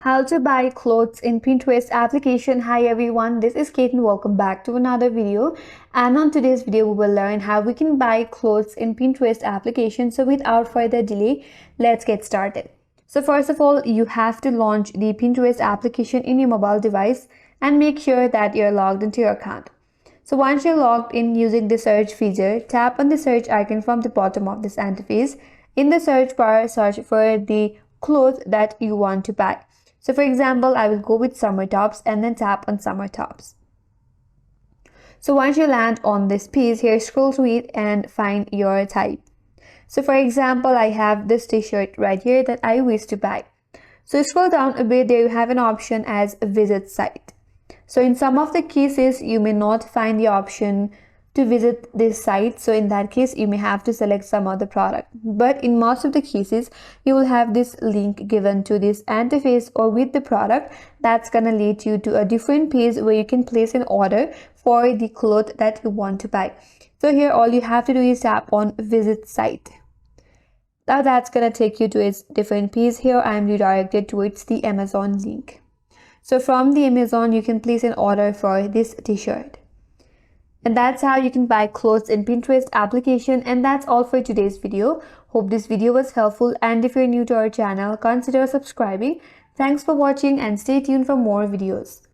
How to buy clothes in Pinterest application. Hi everyone, this is Kate and welcome back to another video. And on today's video, we will learn how we can buy clothes in Pinterest application. So without further delay, let's get started. So first of all, you have to launch the Pinterest application in your mobile device and make sure that you're logged into your account. So once you're logged in using the search feature, tap on the search icon from the bottom of this interface. In the search bar, search for the clothes that you want to buy. So for example, I will go with summer tops and then tap on summer tops. So once you land on this piece here, scroll through it and find your type. So for example, I have this t-shirt right here that I wish to buy. So scroll down a bit, there you have an option as a visit site. So in some of the cases, you may not find the option to visit this site. So in that case, you may have to select some other product. But in most of the cases, you will have this link given to this interface or with the product that's gonna lead you to a different page where you can place an order for the cloth that you want to buy. So here, all you have to do is tap on visit site. Now that's gonna take you to its different page. Here, I am redirected towards the Amazon link. So from the Amazon, you can place an order for this t-shirt. And that's how you can buy clothes in Pinterest application. And that's all for today's video. Hope this video was helpful. And if you're new to our channel, consider subscribing. Thanks for watching and stay tuned for more videos.